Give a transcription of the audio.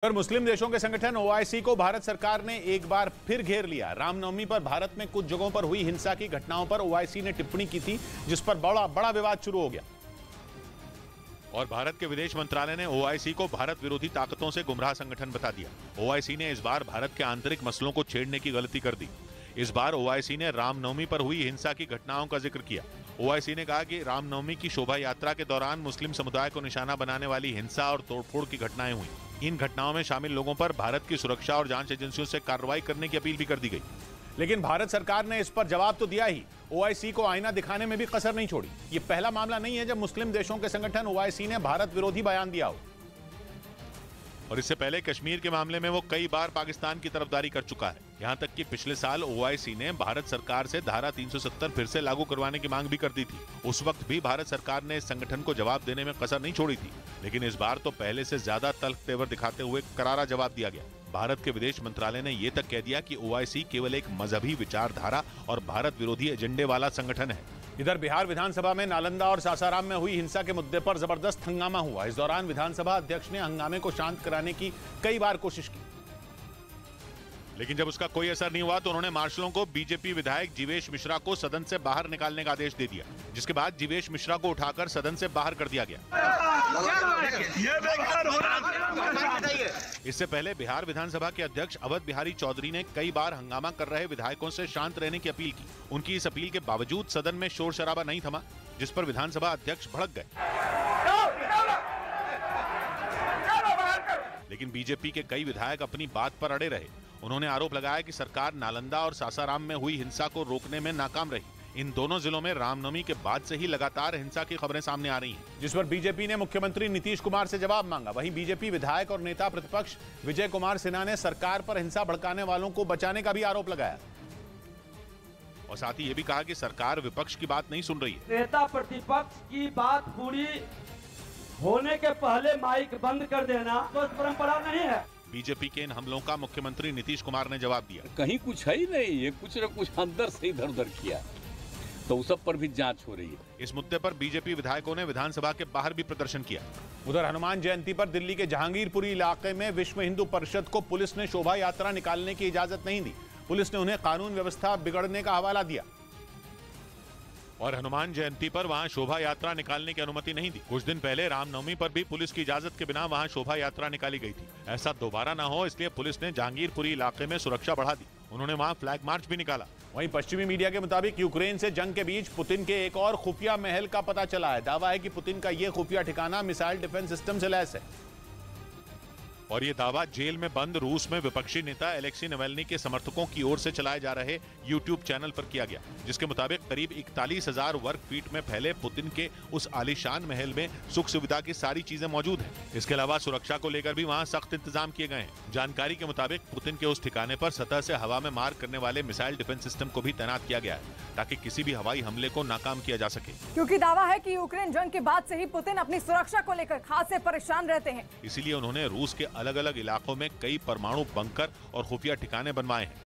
पर मुस्लिम देशों के संगठन ओआईसी को भारत सरकार ने एक बार फिर घेर लिया। रामनवमी पर भारत में कुछ जगहों पर हुई हिंसा की घटनाओं पर ओआईसी ने टिप्पणी की थी, जिस पर बड़ा विवाद शुरू हो गया। और भारत के विदेश मंत्रालय ने ओआईसी को भारत विरोधी ताकतों से गुमराह संगठन बता दिया। ओआईसी ने इस बार भारत के आंतरिक मसलों को छेड़ने की गलती कर दी। इस बार ओआईसी ने रामनवमी पर हुई हिंसा की घटनाओं का जिक्र किया। ओआईसी ने कहा कि रामनवमी की शोभा यात्रा के दौरान मुस्लिम समुदाय को निशाना बनाने वाली हिंसा और तोड़फोड़ की घटनाएं हुई। इन घटनाओं में शामिल लोगों पर भारत की सुरक्षा और जांच एजेंसियों से कार्रवाई करने की अपील भी कर दी गई। लेकिन भारत सरकार ने इस पर जवाब तो दिया ही, ओआईसी को आईना दिखाने में भी कसर नहीं छोड़ी। ये पहला मामला नहीं है जब मुस्लिम देशों के संगठन ओआईसी ने भारत विरोधी बयान दिया हो। और इससे पहले कश्मीर के मामले में वो कई बार पाकिस्तान की तरफदारी कर चुका है। यहाँ तक कि पिछले साल ओआईसी ने भारत सरकार से धारा 370 फिर से लागू करवाने की मांग भी कर दी थी। उस वक्त भी भारत सरकार ने इस संगठन को जवाब देने में कसर नहीं छोड़ी थी, लेकिन इस बार तो पहले से ज्यादा तल्ख तेवर दिखाते हुए करारा जवाब दिया गया। भारत के विदेश मंत्रालय ने ये तक कह दिया कि ओआईसी केवल एक मजहबी विचारधारा और भारत विरोधी एजेंडे वाला संगठन है। इधर बिहार विधानसभा में नालंदा और सासाराम में हुई हिंसा के मुद्दे पर जबरदस्त हंगामा हुआ। इस दौरान विधानसभा अध्यक्ष ने हंगामे को शांत कराने की कई बार कोशिश की, लेकिन जब उसका कोई असर नहीं हुआ तो उन्होंने मार्शलों को बीजेपी विधायक जीवेश मिश्रा को सदन से बाहर निकालने का आदेश दे दिया, जिसके बाद जीवेश मिश्रा को उठाकर सदन से बाहर कर दिया गया। इससे पहले बिहार विधानसभा के अध्यक्ष अवध बिहारी चौधरी ने कई बार हंगामा कर रहे विधायकों से शांत रहने की अपील की। उनकी इस अपील के बावजूद सदन में शोर शराबा नहीं थमा, जिस पर विधानसभा अध्यक्ष भड़क गए। लेकिन बीजेपी के कई विधायक अपनी बात पर अड़े रहे। उन्होंने आरोप लगाया कि सरकार नालंदा और सासाराम में हुई हिंसा को रोकने में नाकाम रही। इन दोनों जिलों में रामनवमी के बाद से ही लगातार हिंसा की खबरें सामने आ रही हैं, जिस पर बीजेपी ने मुख्यमंत्री नीतीश कुमार से जवाब मांगा। वहीं बीजेपी विधायक और नेता प्रतिपक्ष विजय कुमार सिन्हा ने सरकार पर हिंसा भड़काने वालों को बचाने का भी आरोप लगाया और साथ ही ये भी कहा कि सरकार विपक्ष की बात नहीं सुन रही है। नेता प्रतिपक्ष की बात पूरी होने के पहले माइक बंद कर देना तो परंपरा नहीं है। बीजेपी के इन हमलों का मुख्यमंत्री नीतीश कुमार ने जवाब दिया। कहीं कुछ है ही नहीं, ये कुछ न कुछ अंदर से इधर उधर किया, तो उस सब पर भी जांच हो रही है। इस मुद्दे पर बीजेपी विधायकों ने विधानसभा के बाहर भी प्रदर्शन किया। उधर हनुमान जयंती पर दिल्ली के जहांगीरपुरी इलाके में विश्व हिंदू परिषद को पुलिस ने शोभा यात्रा निकालने की इजाजत नहीं दी। पुलिस ने उन्हें कानून व्यवस्था बिगड़ने का हवाला दिया और हनुमान जयंती पर वहां शोभा यात्रा निकालने की अनुमति नहीं दी। कुछ दिन पहले रामनवमी पर भी पुलिस की इजाजत के बिना वहां शोभा यात्रा निकाली गई थी। ऐसा दोबारा ना हो, इसलिए पुलिस ने जहांगीरपुरी इलाके में सुरक्षा बढ़ा दी। उन्होंने वहां फ्लैग मार्च भी निकाला। वहीं पश्चिमी मीडिया के मुताबिक यूक्रेन से जंग के बीच पुतिन के एक और खुफिया महल का पता चला है। दावा है कि पुतिन का यह खुफिया ठिकाना मिसाइल डिफेंस सिस्टम से लैस है। और ये दावा जेल में बंद रूस में विपक्षी नेता एलेक्सी नवेल्नी के समर्थकों की ओर से चलाए जा रहे यूट्यूब चैनल पर किया गया, जिसके मुताबिक करीब 41,000 वर्ग फीट में फैले पुतिन के उस आलीशान महल में सुख सुविधा की सारी चीजें मौजूद हैं। इसके अलावा सुरक्षा को लेकर भी वहां सख्त इंतजाम किए गए हैं। जानकारी के मुताबिक पुतिन के उस ठिकाने पर सतह से हवा में मार करने वाले मिसाइल डिफेंस सिस्टम को भी तैनात किया गया है, ताकि किसी भी हवाई हमले को नाकाम किया जा सके। क्योंकि दावा है कि यूक्रेन जंग के बाद से ही पुतिन अपनी सुरक्षा को लेकर खासे परेशान रहते हैं। इसीलिए उन्होंने रूस के अलग अलग इलाकों में कई परमाणु बंकर और खुफिया ठिकाने बनवाए हैं।